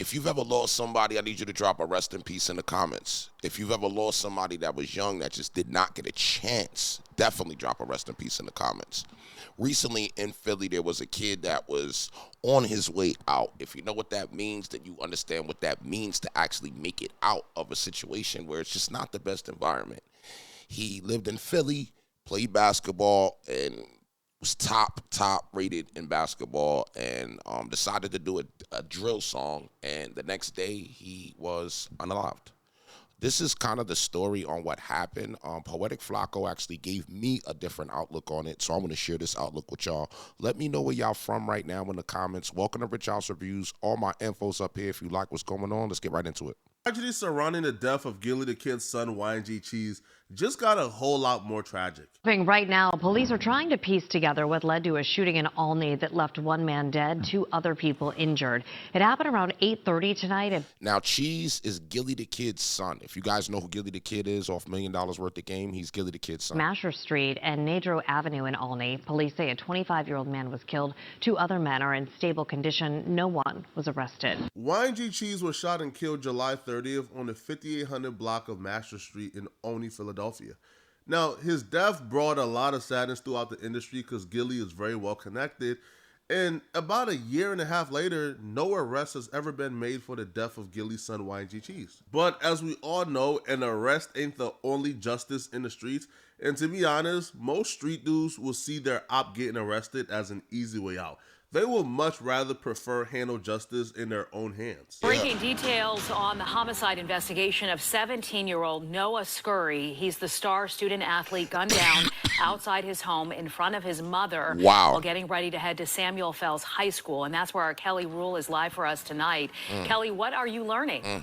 If you've ever lost somebody, I need you to drop a rest in peace in the comments. If you've ever lost somebody that was young that just did not get a chance, definitely drop a rest in peace in the comments. Recently in Philly, there was a kid that was on his way out. If you know what that means, then you understand what that means to actually make it out of a situation where it's just not the best environment. He lived in Philly, played basketball, and was top rated in basketball, and decided to do a drill song, and the next day he was unalived. This is kind of the story on what happened. Poetic Flacco actually gave me a different outlook on it, so I'm going to share this outlook with y'all. Let me know where y'all from right now in the comments. Welcome to Rich House Reviews. All my info's up here if you like what's going on. Let's get right into it. Tragedy surrounding the death of Gillie the Kid's son, YG Cheese, just got a whole lot more tragic. Right now, police are trying to piece together what led to a shooting in Olney that left one man dead, 2 other people injured. It happened around 8:30 tonight. Now, Cheese is Gillie the Kid's son. If you guys know who Gillie the Kid is off $1 Million Worth of Game, he's Gillie the Kid's son. Masher Street and Nadro Avenue in Olney. Police say a 25-year-old man was killed. 2 other men are in stable condition. No one was arrested. YG Cheese was shot and killed July 30th on the 5800 block of Masher Street in Olney, Philadelphia. Now, his death brought a lot of sadness throughout the industry because Gillie is very well connected. And about a year and a half later, no arrest has ever been made for the death of Gillie's son, YG Cheese. But as we all know, an arrest ain't the only justice in the streets. And to be honest, most street dudes will see their op getting arrested as an easy way out. They will much rather prefer handle justice in their own hands. Breaking details on the homicide investigation of 17-year-old Noah Scurry. He's the star student athlete gunned down outside his home in front of his mother while getting ready to head to Samuel Fells High School. And that's where our Kelly Rule is live for us tonight. Kelly, what are you learning?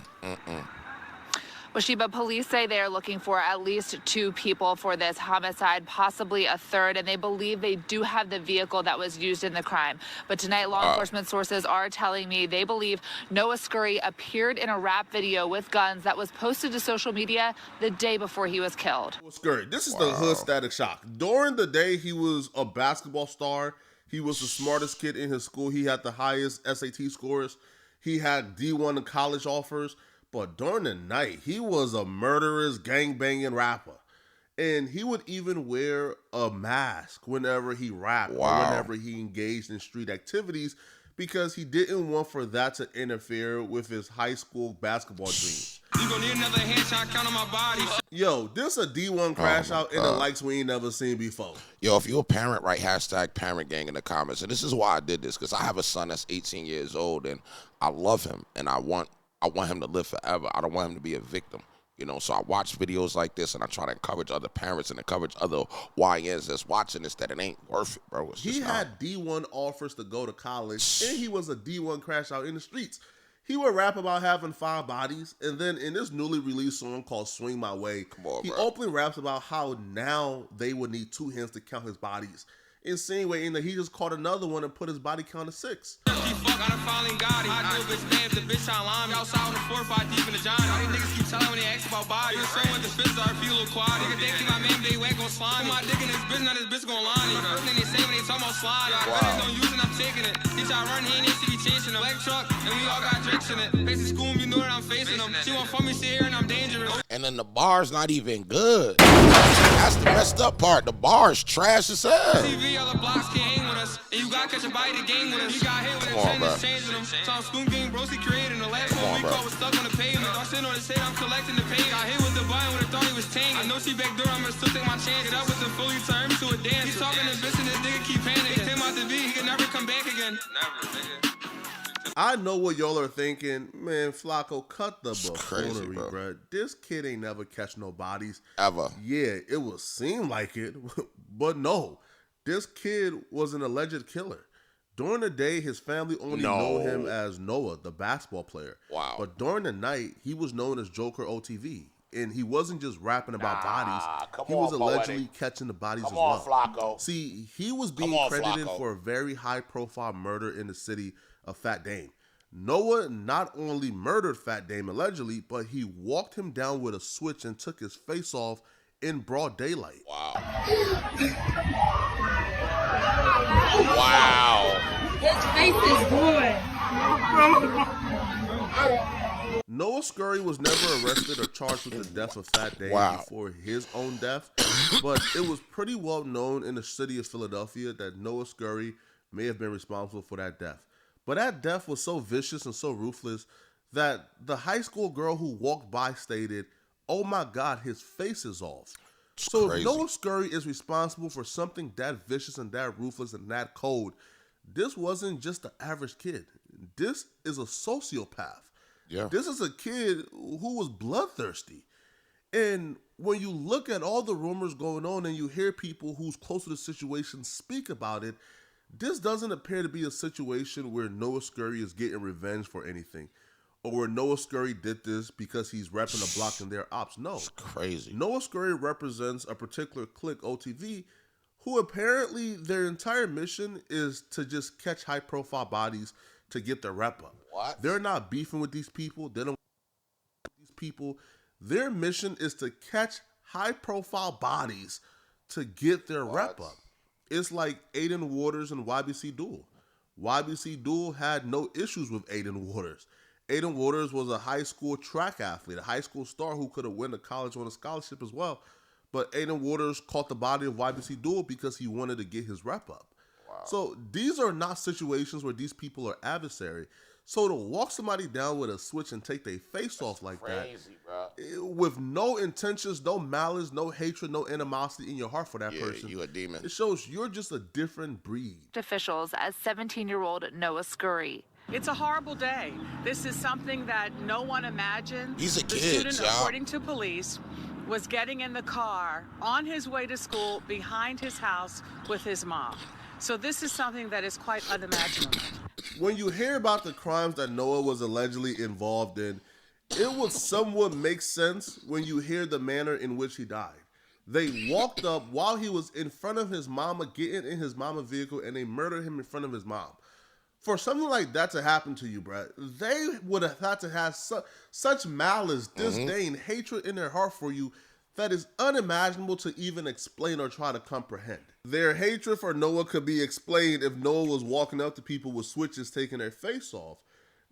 Well, Sheba, police say they are looking for at least 2 people for this homicide, possibly a third, and they believe they do have the vehicle that was used in the crime. But tonight, law enforcement sources are telling me they believe Noah Scurry appeared in a rap video with guns that was posted to social media the day before he was killed. Scurry, this is the hood static shock. During the day, he was a basketball star. He was the smartest kid in his school. He had the highest SAT scores. He had D1 college offers. But during the night, he was a murderous, gang-banging rapper. And he would even wear a mask whenever he rapped or whenever he engaged in street activities because he didn't want for that to interfere with his high school basketball dreams. You gonna need another headshot count on my body. Yo, this a D1 crash out and the likes we ain't never seen before. Yo, if you're a parent, write #parent gang in the comments. And this is why I did this, because I have a son that's 18 years old, and I love him, and I want him to live forever. I don't want him to be a victim, you know. So I watch videos like this, and I try to encourage other parents and encourage other YNs that's watching this that it ain't worth it, bro. He had D1 offers to go to college, and he was a D1 crash out in the streets. He would rap about having 5 bodies, and then in this newly released song called Swing My Way, he openly raps about how now they would need 2 hands to count his bodies, insinuating that he just caught another one and put his body count to 6. And then the bar's not even good. That's the messed up part. The bar's trash as hell. Come on, bro. I know what y'all are thinking. Man, Flacco, cut the buffoonery, bro. This kid ain't never catch no bodies. Ever. Yeah, it would seem like it, but no. This kid was an alleged killer. During the day, his family only know him as Noah, the basketball player. Wow. But during the night, he was known as Joker OTV. And he wasn't just rapping about bodies. He was allegedly catching the bodies as well. Flacco. See, he was being credited for a very high-profile murder in the city of Fat Dame. Noah not only murdered Fat Dame allegedly, but he walked him down with a switch and took his face off in broad daylight. Wow. Wow. His face is good. Noah Scurry was never arrested or charged with the death of Fat Dave before his own death, but it was pretty well known in the city of Philadelphia that Noah Scurry may have been responsible for that death. But that death was so vicious and so ruthless that the high school girl who walked by stated, "Oh my God, his face is off." So if Noah Scurry is responsible for something that vicious and that ruthless and that cold, this wasn't just the average kid. This is a sociopath. Yeah. This is a kid who was bloodthirsty. And when you look at all the rumors going on and you hear people who's close to the situation speak about it, this doesn't appear to be a situation where Noah Scurry is getting revenge for anything, or where Noah Scurry did this because he's repping a block in their ops. No. It's crazy. Noah Scurry represents a particular clique, OTV, who apparently their entire mission is to just catch high-profile bodies to get their rep up. What? They're not beefing with these people. They don't these people. Their mission is to catch high-profile bodies to get their rep up. It's like Aiden Waters and YBC Duel. YBC Duel had no issues with Aiden Waters. Aiden Waters was a high school track athlete, a high school star who could have went to college on a scholarship as well. But Aiden Waters caught the body of YBC Duel because he wanted to get his rep up. Wow. So these are not situations where these people are adversary. So to walk somebody down with a switch and take their face off like crazy, that, with no intentions, no malice, no hatred, no animosity in your heart for that person, you a demon. It shows you're just a different breed. Officials as 17-year-old Noah Scurry. It's a horrible day. This is something that no one imagined. He's a the kid, student, according to police, was getting in the car on his way to school behind his house with his mom. So this is something that is quite unimaginable. When you hear about the crimes that Noah was allegedly involved in, it would somewhat make sense when you hear the manner in which he died. They walked up while he was in front of his mama, getting in his mama vehicle, and they murdered him in front of his mom. For something like that to happen to you, Brett, they would have had to have such malice, disdain, hatred in their heart for you that is unimaginable to even explain or try to comprehend. Their hatred for Noah could be explained if Noah was walking up to people with switches taking their face off.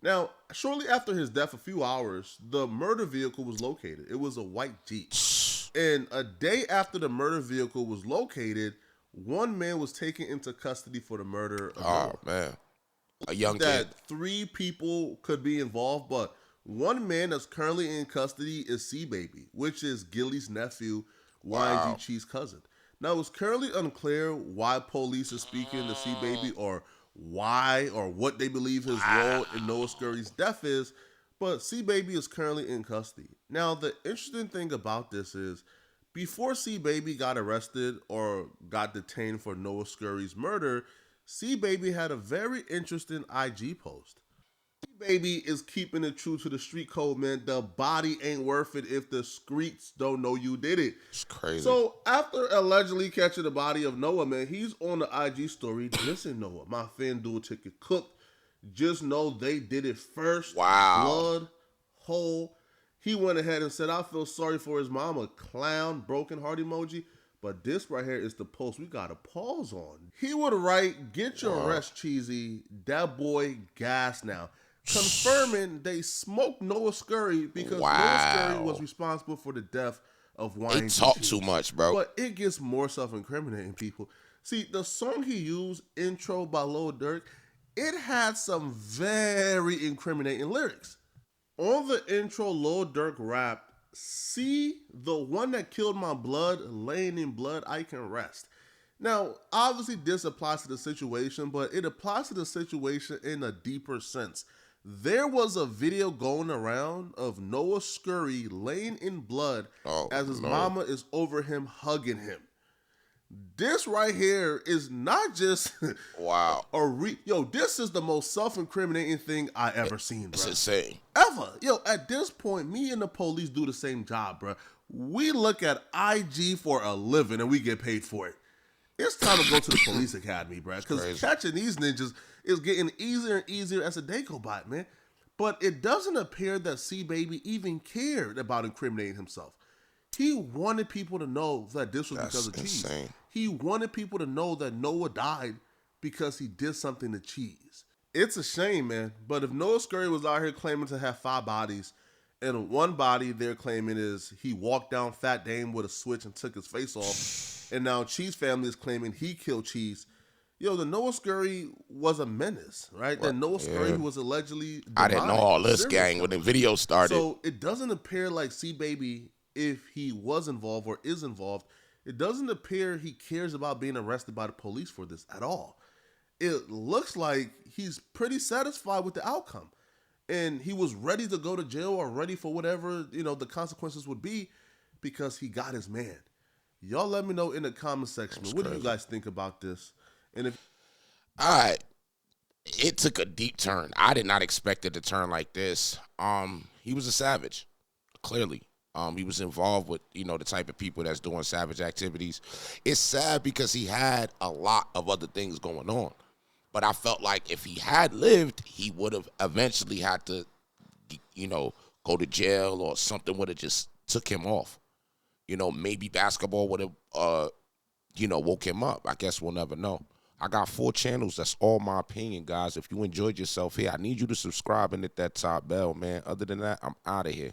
Now, shortly after his death, a few hours, the murder vehicle was located. It was a white Jeep. And a day after the murder vehicle was located, one man was taken into custody for the murder of Noah. Man. A young that kid. 3 people could be involved, but one man that's currently in custody is C-Baby, which is Gillie's nephew, YG Chee's cousin. Now, it's currently unclear why police are speaking to C-Baby or why or what they believe his role in Noah Scurry's death is, but C-Baby is currently in custody. Now, the interesting thing about this is, before C-Baby got arrested or got detained for Noah Scurry's murder, C-Baby had a very interesting IG post. C-Baby is keeping it true to the street code, man. The body ain't worth it if the streets don't know you did it. It's crazy. So after allegedly catching the body of Noah, man, he's on the IG story. Listen, Noah, my FanDuel ticket cooked. Just know they did it first. Wow. Blood, whole. He went ahead and said, I feel sorry for his mama. Clown, broken heart emoji. But this right here is the post we got to pause on. He would write, get your rest, Cheesy. That boy gas now. Confirming they smoked Noah Scurry because Noah Scurry was responsible for the death of YG. They talk too much, bro. But it gets more self-incriminating, people. See, the song he used, Intro by Lil Durk, it had some very incriminating lyrics. On the intro, Lil Durk rapped, see, the one that killed my blood, laying in blood, I can rest. Now, obviously this applies to the situation, but it applies to the situation in a deeper sense. There was a video going around of Noah Scurry laying in blood as his mama is over him hugging him. This right here is not just this is the most self-incriminating thing I ever seen, bro. It's insane. Ever. At this point, me and the police do the same job, bro. We look at IG for a living and we get paid for it. It's time to go to the police academy, bro, because catching these ninjas is getting easier and easier as the day go by, man. But it doesn't appear that C-Baby even cared about incriminating himself. He wanted people to know that this was because of Cheese. He wanted people to know that Noah died because he did something to Cheese. It's a shame, man. But if Noah Scurry was out here claiming to have 5 bodies, and one body they're claiming is he walked down Fat Dame with a switch and took his face off, and now Cheese family is claiming he killed Cheese. Yo, the Noah Scurry was a menace, right? That Noah Scurry who was allegedly I didn't know all this, gang, when the video started. So it doesn't appear like C-Baby, if he was involved or is involved, it doesn't appear he cares about being arrested by the police for this at all. It looks like he's pretty satisfied with the outcome. And he was ready to go to jail or ready for whatever, the consequences would be because he got his man. Y'all let me know in the comment section. What do you guys think about this? And if all right, it took a deep turn. I did not expect it to turn like this. He was a savage, clearly. He was involved with, the type of people that's doing savage activities. It's sad because he had a lot of other things going on. But I felt like if he had lived, he would have eventually had to, go to jail or something would have just took him off. Maybe basketball would have, woke him up. I guess we'll never know. I got 4 channels. That's all my opinion, guys. If you enjoyed yourself here, I need you to subscribe and hit that top bell, man. Other than that, I'm out of here.